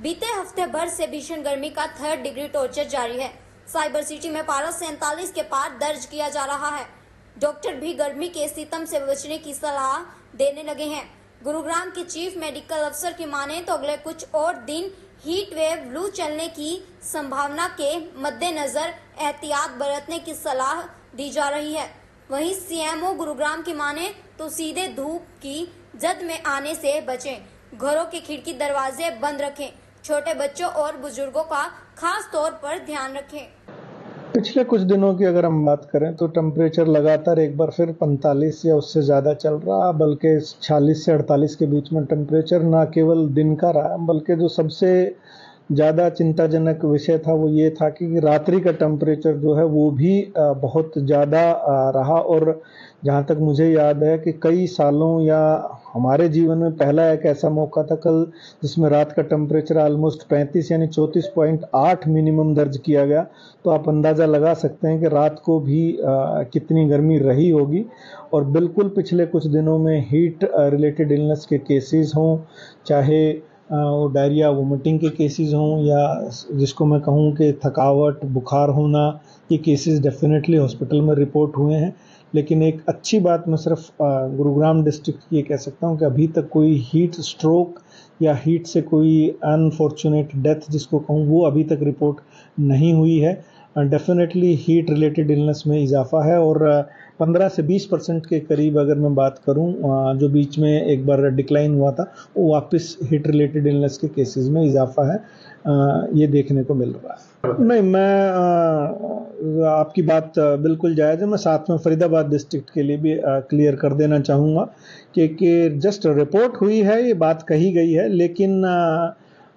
बीते हफ्ते भर से भीषण गर्मी का 3rd डिग्री टॉर्चर जारी है। साइबर सिटी में पारा 47 के पार दर्ज किया जा रहा है। डॉक्टर भी गर्मी के सितम से बचने की सलाह देने लगे हैं। गुरुग्राम के चीफ मेडिकल अफसर की माने तो अगले कुछ और दिन हीट वेव लू चलने की संभावना के मद्देनजर एहतियात बरतने की सलाह दी जा रही है। वहीं सीएमओ गुरुग्राम की माने तो सीधे धूप की जद में आने से बचें, घरों के खिड़की दरवाजे बंद रखें, छोटे बच्चों और बुजुर्गों का खास तौर पर ध्यान रखें। पिछले कुछ दिनों की अगर हम बात करें तो टेम्परेचर लगातार एक बार फिर 45 या उससे ज़्यादा चल रहा, बल्कि 46 से 48 के बीच में टेम्परेचर ना केवल दिन का रहा, बल्कि जो सबसे ज़्यादा चिंताजनक विषय था वो ये था कि रात्रि का टेम्परेचर जो है वो भी बहुत ज़्यादा रहा। और जहाँ तक मुझे याद है कि कई सालों या हमारे जीवन में पहला एक ऐसा मौका था कल जिसमें रात का टेम्परेचर ऑलमोस्ट 35 यानी 34.8 मिनिमम दर्ज किया गया। तो आप अंदाज़ा लगा सकते हैं कि रात को भी कितनी गर्मी रही होगी। और बिल्कुल पिछले कुछ दिनों में हीट रिलेटेड इलनेस के केसेस हों, चाहे वो डायरिया वोमिटिंग के केसेस हों या जिसको मैं कहूँ कि थकावट बुखार होना, ये केसेस डेफिनेटली हॉस्पिटल में रिपोर्ट हुए हैं। लेकिन एक अच्छी बात मैं सिर्फ गुरुग्राम डिस्ट्रिक्ट की ये कह सकता हूँ कि अभी तक कोई हीट स्ट्रोक या हीट से कोई अनफॉर्चुनेट डेथ जिसको कहूँ वो अभी तक रिपोर्ट नहीं हुई है। डेफिनेटली हीट रिलेटेड इलनेस में इजाफा है और 15 से 20% के करीब अगर मैं बात करूं जो बीच में एक बार डिक्लाइन हुआ था वो वापस हीट रिलेटेड इलनेस के केसेस में इजाफा है, ये देखने को मिल रहा है। नहीं, मैं आपकी बात बिल्कुल जायज़ है। मैं साथ में फरीदाबाद डिस्ट्रिक्ट के लिए भी क्लियर कर देना चाहूँगा कि जस्ट रिपोर्ट हुई है, ये बात कही गई है, लेकिन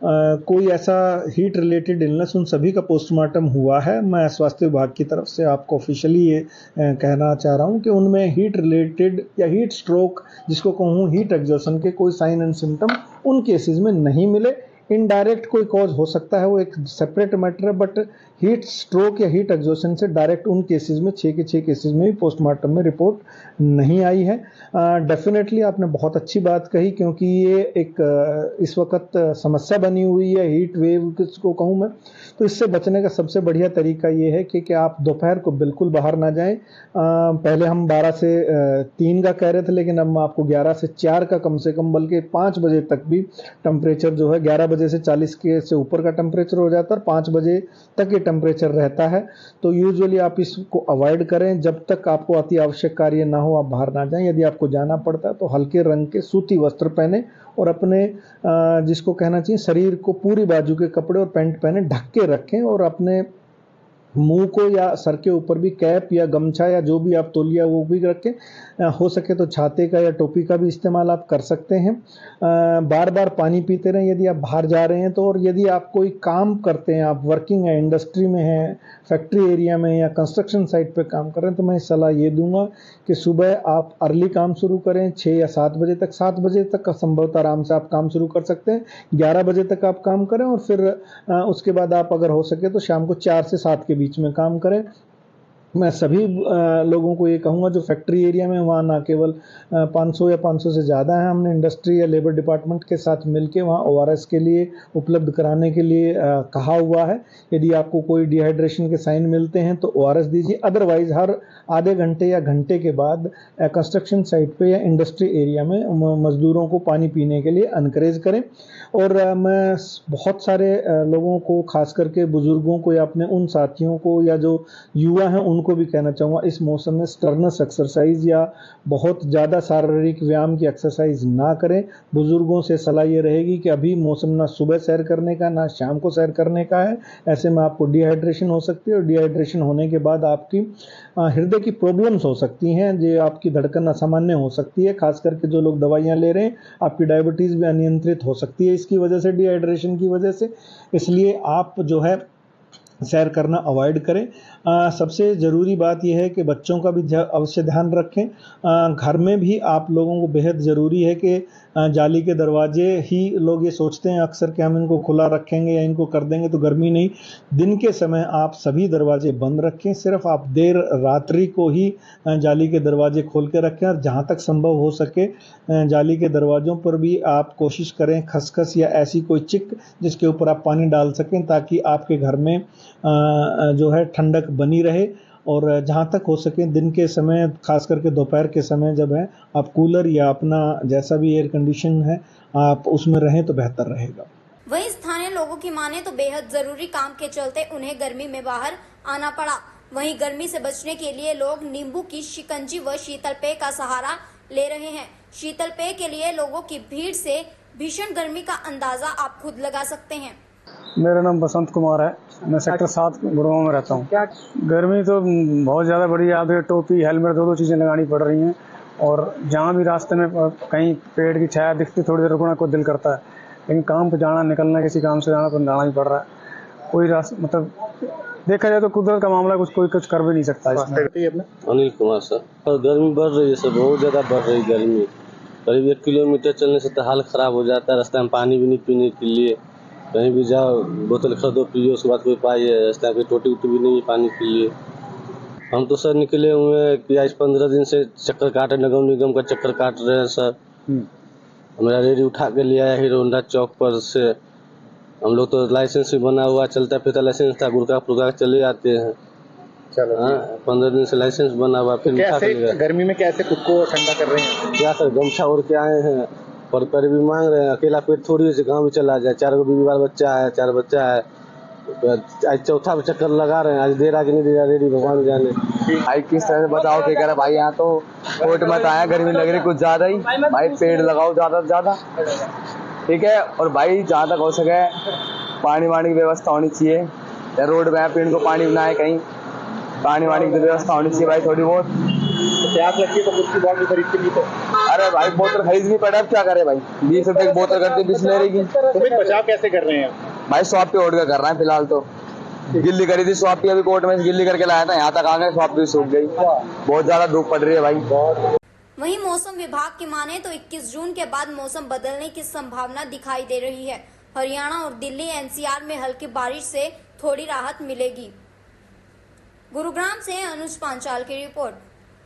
कोई ऐसा हीट रिलेटेड इलनेस उन सभी का पोस्टमार्टम हुआ है। मैं स्वास्थ्य विभाग की तरफ से आपको ऑफिशियली ये कहना चाह रहा हूँ कि उनमें हीट रिलेटेड या हीट स्ट्रोक जिसको कहूँ हीट एग्जॉशन के कोई साइन एंड सिम्टम उन केसेस में नहीं मिले। इनडायरेक्ट कोई कॉज हो सकता है, वो एक सेपरेट मैटर है, बट हीट स्ट्रोक या हीट एग्जॉशन से डायरेक्ट उन केसेस में 6 के 6 केसेस में भी पोस्टमार्टम में रिपोर्ट नहीं आई है। डेफिनेटली आपने बहुत अच्छी बात कही, क्योंकि ये एक इस वक्त समस्या बनी हुई है हीट वेव किसको कहूँ मैं। तो इससे बचने का सबसे बढ़िया तरीका ये है कि आप दोपहर को बिल्कुल बाहर ना जाएं। पहले हम 12 से 3 का कह रहे थे, लेकिन अब मैं आपको 11 से 4 का कम से कम बल्कि 5 बजे तक भी टेम्परेचर जो है 11 बजे से 40 के से ऊपर का टेम्परेचर हो जाता है और 5 बजे तक ये टेम्परेचर रहता है। तो यूजुअली आप इसको अवॉइड करें। जब तक आपको अति आवश्यक कार्य ना हो आप बाहर ना जाएं। यदि आपको जाना पड़ता है तो हल्के रंग के सूती वस्त्र पहने और अपने जिसको कहना चाहिए शरीर को पूरी बाजू के कपड़े और पैंट पहने ढक के रखें और अपने मुंह को या सर के ऊपर भी कैप या गमछा या जो भी आप तौलिया वो भी रखें। हो सके तो छाते का या टोपी का भी इस्तेमाल आप कर सकते हैं। बार बार पानी पीते रहें यदि आप बाहर जा रहे हैं तो। और यदि आप कोई काम करते हैं, आप वर्किंग है, इंडस्ट्री में हैं, फैक्ट्री एरिया में या कंस्ट्रक्शन साइट पे काम कर रहे हैं, तो मैं सलाह ये दूंगा कि सुबह आप अर्ली काम शुरू करें 6 या 7 बजे तक। 7 बजे तक का संभवतः आराम से आप काम शुरू कर सकते हैं। 11 बजे तक आप काम करें और फिर उसके बाद आप अगर हो सके तो शाम को 4 से 7 के बीच में काम करें। मैं सभी लोगों को ये कहूँगा जो फैक्ट्री एरिया में वहाँ ना केवल 500 या 500 से ज़्यादा है, हमने इंडस्ट्री या लेबर डिपार्टमेंट के साथ मिलके वहाँ ORS के लिए उपलब्ध कराने के लिए कहा हुआ है। यदि आपको कोई डिहाइड्रेशन के साइन मिलते हैं तो ORS दीजिए। अदरवाइज हर आधे घंटे या घंटे के बाद कंस्ट्रक्शन साइट पे या इंडस्ट्री एरिया में मजदूरों को पानी पीने के लिए एनकरेज करें। और मैं बहुत सारे लोगों को, खास करके बुजुर्गों को या अपने उन साथियों को या जो युवा हैं उनको भी कहना चाहूँगा इस मौसम में स्टर्नस एक्सरसाइज या बहुत ज़्यादा शारीरिक व्यायाम की एक्सरसाइज ना करें। बुजुर्गों से सलाह ये रहेगी कि अभी मौसम ना सुबह सैर करने का ना शाम को सैर करने का है। ऐसे में आपको डिहाइड्रेशन हो सकती है और डिहाइड्रेशन होने के बाद आपकी हृदय की प्रॉब्लम्स हो सकती हैं, जो आपकी धड़कन असामान्य हो सकती है। खास करके जो लोग दवाइयाँ ले रहे हैं, आपकी डायबिटीज़ भी अनियंत्रित हो सकती है इसकी वजह से, डिहाइड्रेशन की वजह से। इसलिए आप जो है सैर करना अवॉइड करें। सबसे ज़रूरी बात यह है कि बच्चों का भी अवश्य ध्यान रखें। घर में भी आप लोगों को बेहद ज़रूरी है कि जाली के दरवाजे ही लोग ये सोचते हैं अक्सर कि हम इनको खुला रखेंगे या इनको कर देंगे तो गर्मी नहीं। दिन के समय आप सभी दरवाजे बंद रखें, सिर्फ आप देर रात्रि को ही जाली के दरवाजे खोल के रखें और जहाँ तक संभव हो सके जाली के दरवाज़ों पर भी आप कोशिश करें खसखस या ऐसी कोई चिक जिसके ऊपर आप पानी डाल सकें ताकि आपके घर में जो है ठंडक बनी रहे। और जहाँ तक हो सके दिन के समय खास करके दोपहर के समय जब है आप कूलर या अपना जैसा भी एयर कंडीशन है आप उसमें रहें तो बेहतर रहेगा। वहीं स्थानीय लोगों की माने तो बेहद जरूरी काम के चलते उन्हें गर्मी में बाहर आना पड़ा। वहीं गर्मी से बचने के लिए लोग नींबू की शिकंजी व शीतल पेय का सहारा ले रहे हैं। शीतल पेय के लिए लोगों की भीड़ से भीषण गर्मी का अंदाजा आप खुद लगा सकते हैं। मेरा नाम बसंत कुमार है, मैं सेक्टर 7 गुड़गांव में रहता हूँ। गर्मी तो बहुत ज़्यादा बढ़ी है। आधे टोपी हेलमेट दो चीज़ें लगानी पड़ रही हैं और जहाँ भी रास्ते में कहीं पेड़ की छाया दिखती थोड़ी देर रुकना को दिल करता है, लेकिन काम पे जाना निकलना किसी काम से जाना तो जाना ही पड़ रहा है। कोई रास्ता मतलब देखा जाए तो कुदरत का मामला कोई कुछ कर भी नहीं सकता इसमें। अनिल कुमार सर। और गर्मी बढ़ रही है सर, बहुत ज़्यादा बढ़ रही है गर्मी। करीब 1 किलोमीटर चलने से तो हाल ख़राब हो जाता है। रास्ते में पानी भी नहीं पीने के लिए, कहीं भी जाओ बोतल खरीदो पियो, उसके बाद कोई पाई है रास्ते में टोटी उटी भी नहीं है पानी के लिए। हम तो सर निकले हुए हैं कि आज 15 दिन से चक्कर काट रहे, नगर निगम का चक्कर काट रहे हैं सर। हमारा रेडी उठा के लिया है हीरो होंडा चौक पर से। हम लोग तो लाइसेंस भी बना हुआ, चलता फिरता लाइसेंस था, गुड़का पुरका चले जाते हैं। चलो 15 दिन से लाइसेंस बना हुआ, फिर कैसे गर्मी में कैसे खुद को ठंडा कर रहे हैं? क्या सर, गमछा ओढ़ के आए हैं और पर भी मांग रहे हैं। अकेला पेट थोड़ी से गाँव भी चला जाए, 4 बीवी बाल बच्चा है, 4 बच्चा है। आज चौथा चक्कर लगा रहे हैं, आज दे रहा कि नहीं दे रहा रेडी भगवान जाने। भाई किस तरह से बताओ क्या करे भाई, यहाँ तो कोट मत आया, गर्मी लग रही कुछ ज्यादा ही। भाई पेड़ लगाओ ज्यादा से ज्यादा, ठीक है। और भाई जहाँ तक हो सके पानी वानी की व्यवस्था होनी चाहिए, या रोड में पेड़ को पानी बनाए, कहीं पानी वानी की व्यवस्था होनी चाहिए भाई थोड़ी बहुत। प्यास लगती है तो कुछ की बोतल खरीद के पीते। अरे भाई बोतल खरीदनी पड़े, अब क्या करे भाई, 20 रुपए की बोतल करते बिस्लेरी की। तो फिर बचाव कैसे कर रहे हैं? भाई शॉप पे ओढ़ कर रहे हैं फिलहाल तो। गिल्ली करी थी शॉप की, अभी कोर्ट में गिल्ली करके लाया था, यहाँ तक आ गए, शॉप भी सूख गई। बहुत ज्यादा धूप पड़ रही है भाई। वहीं मौसम विभाग की माने तो 21 जून के बाद मौसम बदलने की संभावना दिखाई दे रही है। हरियाणा और दिल्ली एनसीआर में हल्की बारिश से थोड़ी राहत मिलेगी। गुरुग्राम से अनुज पांचाल की रिपोर्ट।